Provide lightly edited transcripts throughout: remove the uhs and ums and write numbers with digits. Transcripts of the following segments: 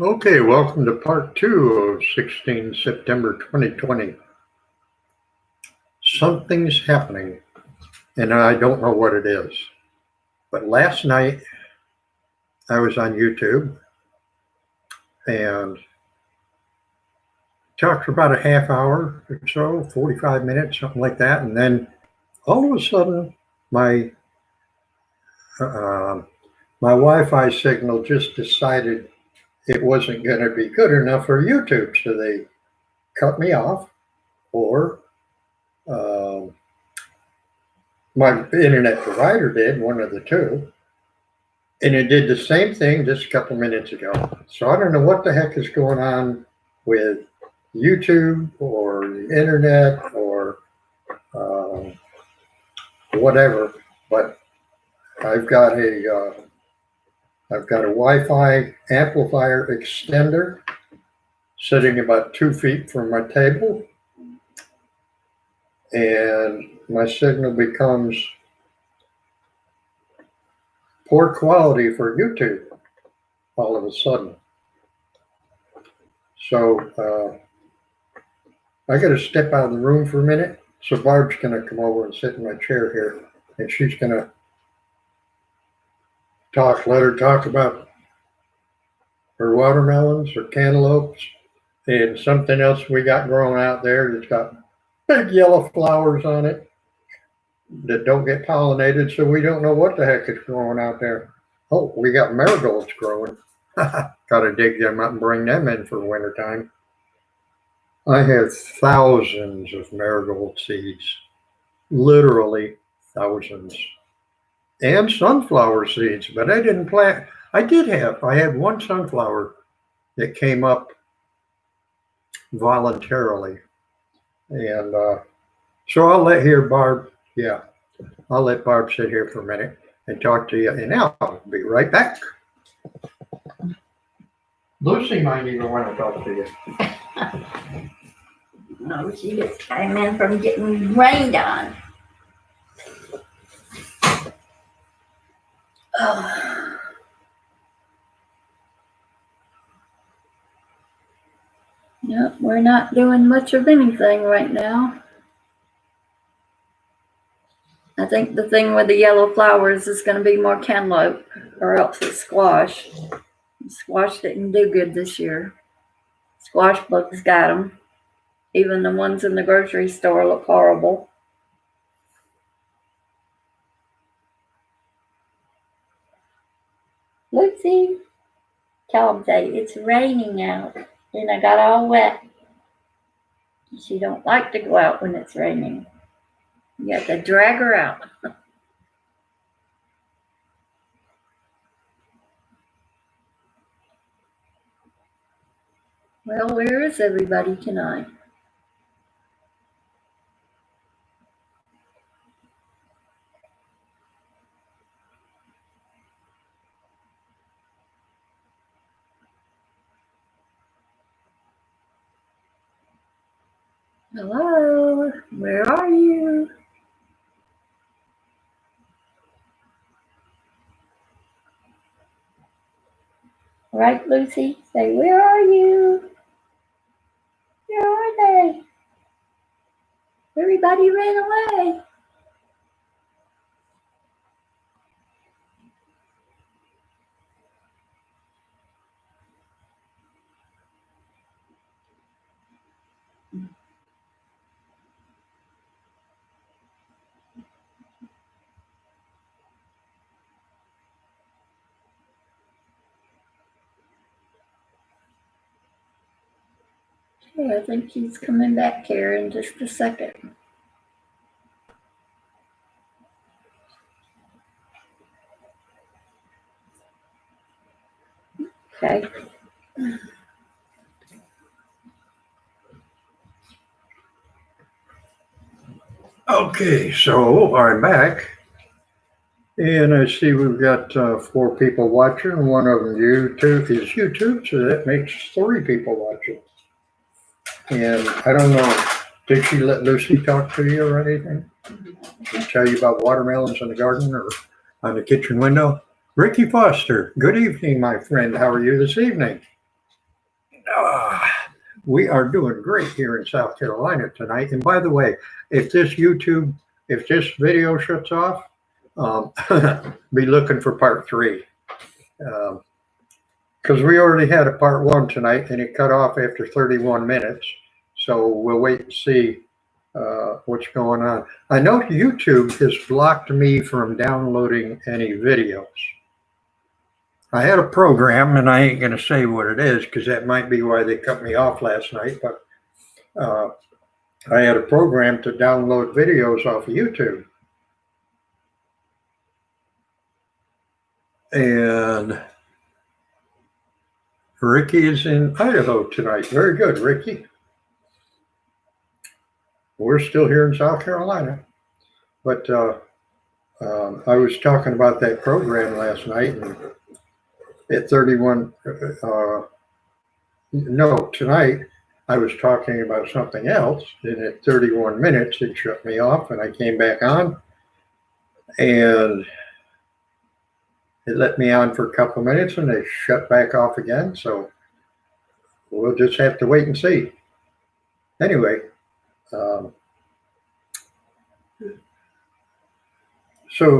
Okay, welcome to part 2 of 16 September 2020. Something's happening, and I don't know what it is. But last night, I was on YouTube and talked for about a half hour or so, 45 minutes, something like that. And then all of a sudden, my uh, my Wi-Fi signal just decided it wasn't going to be good enough for YouTube, so they cut me off, or um, my internet provider did, one of the two, and it did the same thing just a couple minutes ago. So I don't know what the heck is going on with YouTube or the internet or um, whatever, but I've got a Wi-Fi amplifier extender sitting about 2 feet from my table, and my signal becomes poor quality for YouTube all of a sudden. So I got to step out of the room for a minute. So Barb's going to come over and sit in my chair here, and she's going to let her talk about her watermelons, her cantaloupes, and something else we got growing out there that's got big yellow flowers on it that don't get pollinated, so we don't know what the heck is growing out there. Oh, we got marigolds growing. Got to dig them up and bring them in for wintertime. I have thousands of marigold seeds, literally thousands, and sunflower seeds, but I didn't plant. I had one sunflower that came up voluntarily, and so I'll let Barb sit here for a minute and talk to you, and I'll be right back. Lucy might even want to talk to you. No, she just came in from getting rained on. Oh. No, we're not doing much of anything right now. I think the thing with the yellow flowers is going to be more cantaloupe, or else it's squash. Squash didn't do good this year. Squash bugs got them. Even the ones in the grocery store look horrible. Lucy, tell them say it's raining out, and I got all wet. She don't like to go out when it's raining. You have to drag her out. Well, where is everybody tonight? Hello, where are you? Right, Lucy? Say, where are you? Where are they? Everybody ran away. Okay, I think he's coming back here in just a second. Okay. Okay, so I'm back, and I see we've got 4 people watching. One of them is YouTube, so that makes 3 people watching. And I don't know, did she let Lucy talk to you or anything? Did she tell you about watermelons in the garden or on the kitchen window? Ricky Foster, good evening, my friend. How are you this evening? We are doing great here in South Carolina tonight. And by the way, if this video shuts off, be looking for part 3. Because we already had a part 1 tonight and it cut off after 31 minutes. So we'll wait and see what's going on. I know YouTube has blocked me from downloading any videos. I had a program, and I ain't going to say what it is because that might be why they cut me off last night, but I had a program to download videos off of YouTube. And Ricky is in Idaho tonight. Very good, Ricky. We're still here in South Carolina. But I was talking about that program last night, and at 31, tonight I was talking about something else, and at 31 minutes it shut me off, and I came back on, and it let me on for a couple of minutes, and they shut back off again, so we'll just have to wait and see. Anyway, so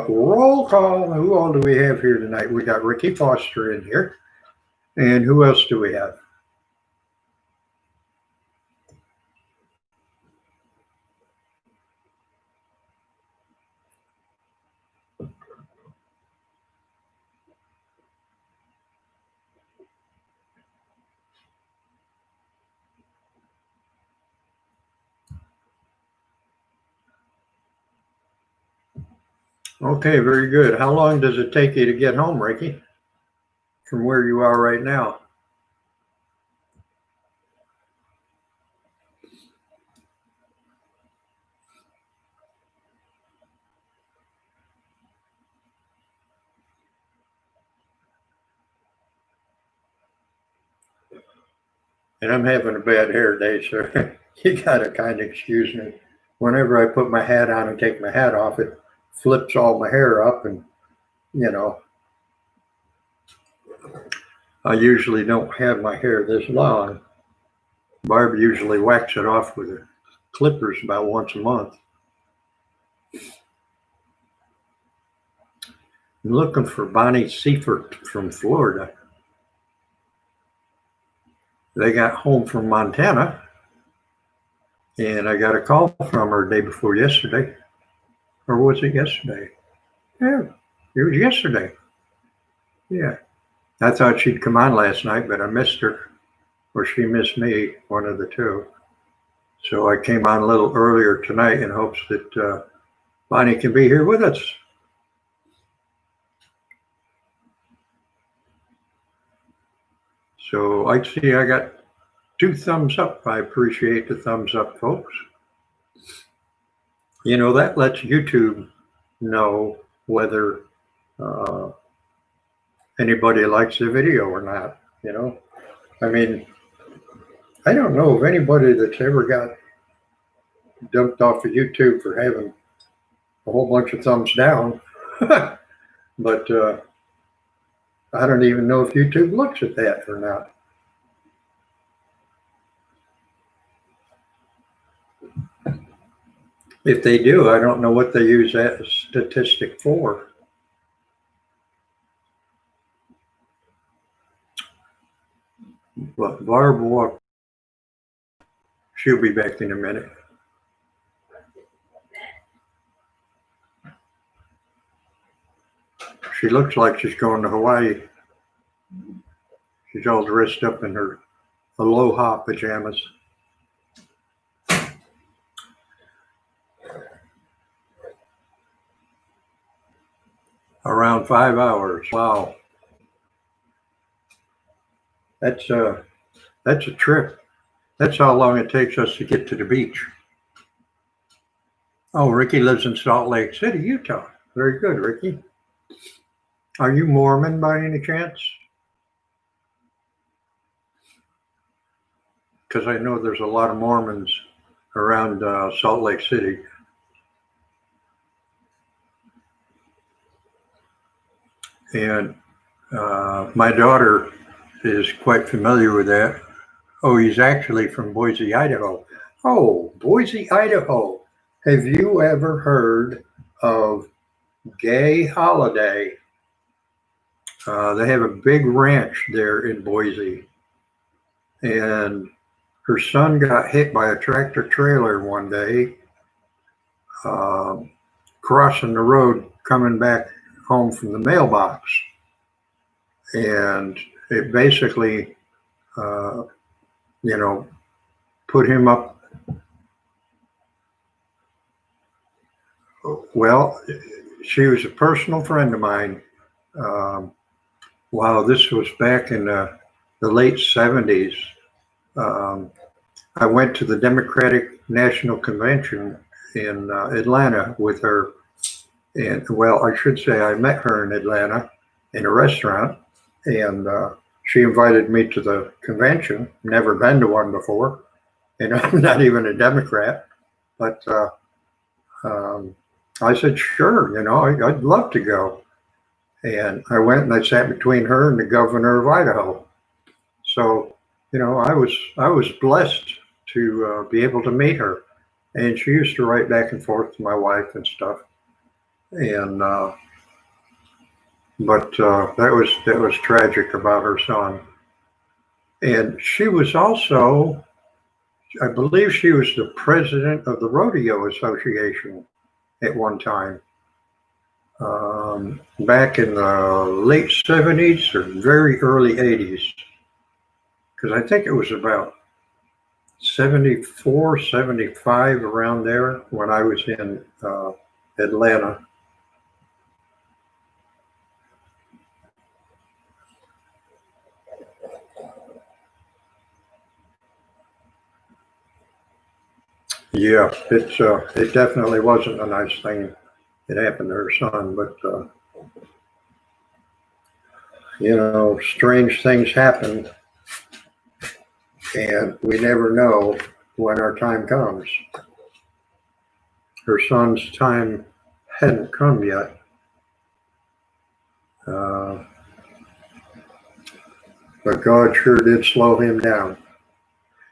roll call. Who all do we have here tonight? We got Ricky Foster in here. And who else do we have? Okay, very good. How long does it take you to get home, Ricky, from where you are right now? And I'm having a bad hair day, so you gotta kind of excuse me. Whenever I put my hat on and take my hat off, it flips all my hair up, and I usually don't have my hair this long. Barb usually whacks it off with her clippers about once a month. I'm looking for Bonnie Seifert from Florida. They got home from Montana, and I got a call from her day before yesterday. Or was it yesterday? Yeah, it was yesterday. Yeah. I thought she'd come on last night, but I missed her, or she missed me, one of the two. So I came on a little earlier tonight in hopes that Bonnie can be here with us. So I see I got 2 thumbs up. I appreciate the thumbs up, folks. That lets YouTube know whether anybody likes the video or not. I mean, I don't know of anybody that's ever got dumped off of YouTube for having a whole bunch of thumbs down. But I don't even know if YouTube looks at that or not. If they do, I don't know what they use that statistic for. But Barb walked. She'll be back in a minute. She looks like she's going to Hawaii. She's all dressed up in her Aloha pajamas. Around 5 hours. Wow. That's a trip. That's how long it takes us to get to the beach. Oh, Ricky lives in Salt Lake City, Utah. Very good, Ricky. Are you Mormon by any chance? Because I know there's a lot of Mormons around Salt Lake City. And my daughter is quite familiar with that. Oh, he's actually from Boise, Idaho. Oh, Boise, Idaho. Have you ever heard of Gay Holiday? They have a big ranch there in Boise. And her son got hit by a tractor trailer one day, crossing the road coming back home from the mailbox. And it basically, put him up. Well, she was a personal friend of mine. Wow, this was back in the late 70s. I went to the Democratic National Convention in Atlanta with her. And well, I should say I met her in Atlanta in a restaurant, and she invited me to the convention. Never been to one before, and I'm not even a Democrat, but I said, sure, I'd love to go. And I went and I sat between her and the governor of Idaho. So, I was blessed to be able to meet her. And she used to write back and forth to my wife and stuff. And but that was tragic about her son. And she was also, I believe she was the president of the Rodeo Association at one time, back in the late 70s or very early 80s, because I think it was about 74, 75, around there when I was in Atlanta. Yeah, it definitely wasn't a nice thing that happened to her son, but strange things happen, and we never know when our time comes. Her son's time hadn't come yet. But God sure did slow him down.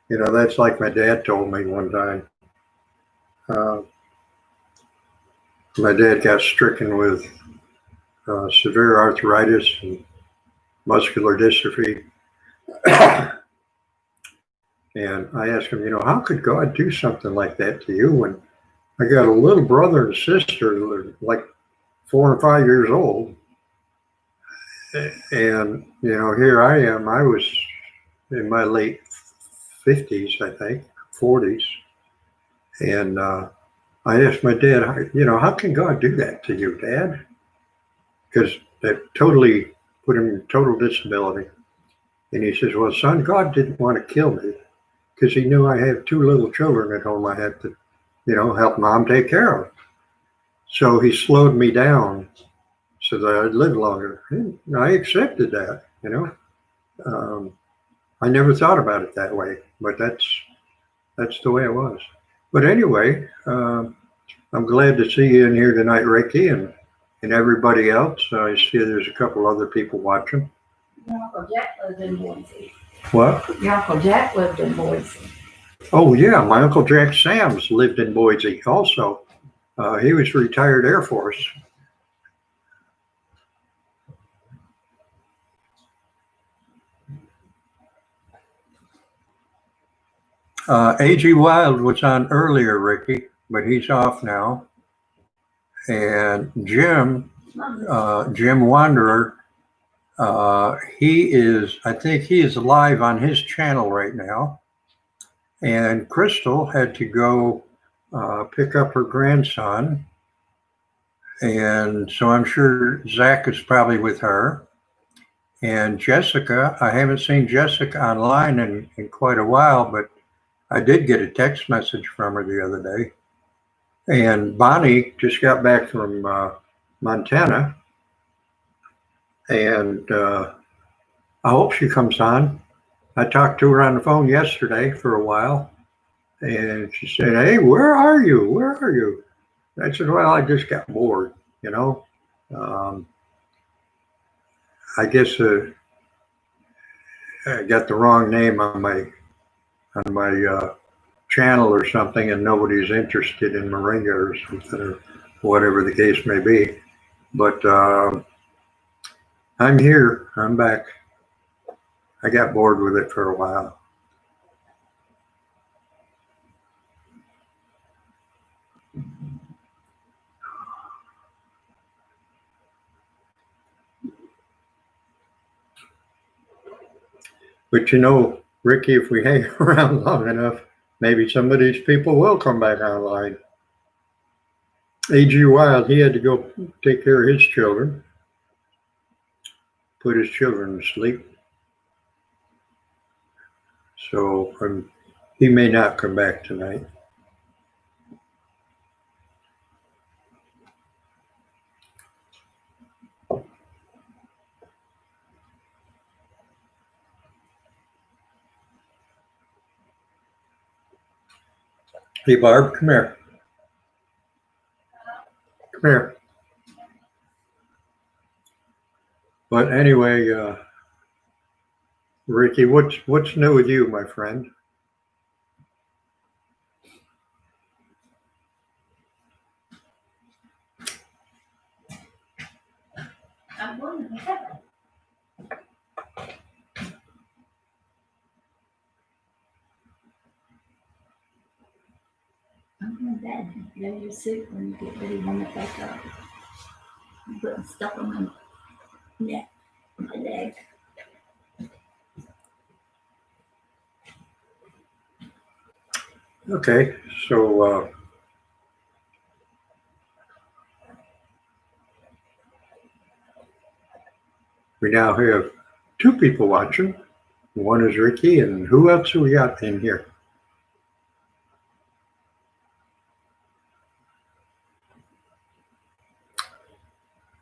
That's like my dad told me one time. My dad got stricken with severe arthritis and muscular dystrophy. And I asked him, how could God do something like that to you when I got a little brother and sister who are like 4 and 5 years old? And, here I am. I was in my late 50s, I think, 40s. And I asked my dad, how can God do that to you, Dad? Because that totally put him in total disability. And he says, well, son, God didn't want to kill me because he knew I have 2 little children at home I had to, help mom take care of. So he slowed me down so that I'd live longer. And I accepted that, I never thought about it that way, but that's the way it was. But anyway, I'm glad to see you in here tonight, Ricky, and everybody else. I see there's a couple other people watching. Your Uncle Jack lived in Boise. What? Your Uncle Jack lived in Boise. Oh, yeah. My Uncle Jack Sams lived in Boise also. He was retired Air Force. A.G. Wild was on earlier, Ricky, but he's off now. And Jim Wanderer, I think he is live on his channel right now. And Crystal had to go pick up her grandson. And so I'm sure Zach is probably with her. And Jessica, I haven't seen Jessica online in quite a while, but I did get a text message from her the other day. And Bonnie just got back from Montana. And I hope she comes on. I talked to her on the phone yesterday for a while. And she said, hey, where are you? Where are you? I said, well, I just got bored, I guess I got the wrong name on my channel or something, and nobody's interested in moringa or something, or whatever the case may be. But I'm here. I'm back. I got bored with it for a while. But you know, Ricky, if we hang around long enough, maybe some of these people will come back online. A.G. Wild, he had to go take care of his children, put his children to sleep. So he may not come back tonight. Hey, Barb, come here. Come here. But anyway, Ricky, what's new with you, my friend? I'm going to heaven. I'm going to bed. Go to sleep when you get ready to warm it back up. I'm putting stuff on my neck, my leg. Okay, so we now have two people watching. One is Ricky, and who else do we got in here?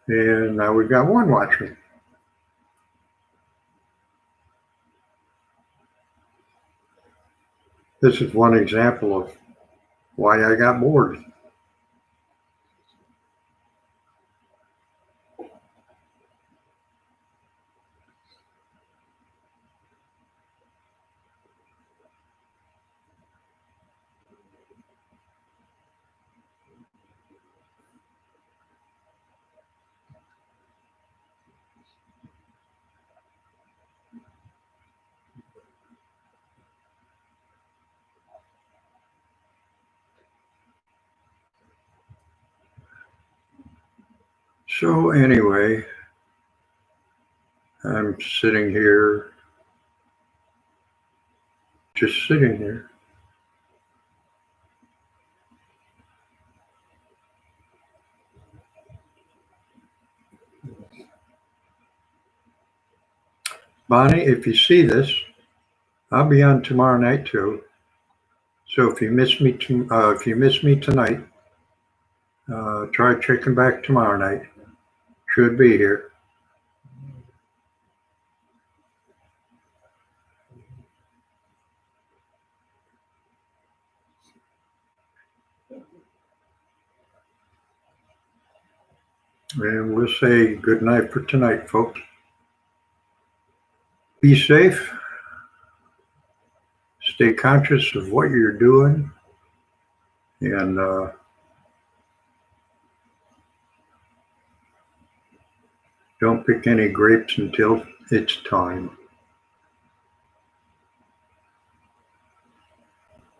And now we've got one watching. This is one example of why I got bored. So anyway, I'm sitting here, just sitting here. Bonnie, if you see this, I'll be on tomorrow night too. So if you miss me, tonight, try checking back tomorrow night. Should be here. And we'll say good night for tonight, folks. Be safe. Stay conscious of what you're doing. And don't pick any grapes until it's time.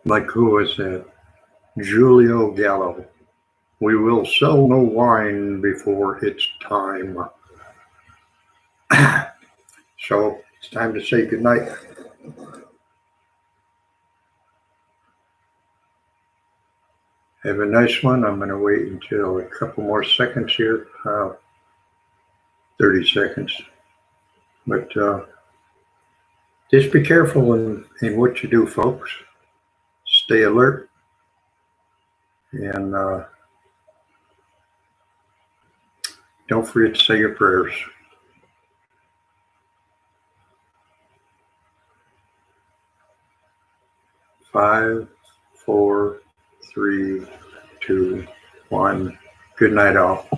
Like who was that? Julio Gallo. We will sell no wine before it's time. So it's time to say goodnight. Have a nice one. I'm going to wait until a couple more seconds here. 30 seconds. But just be careful in what you do, folks. Stay alert. And don't forget to say your prayers. 5, 4, 3, 2, 1. Good night, all.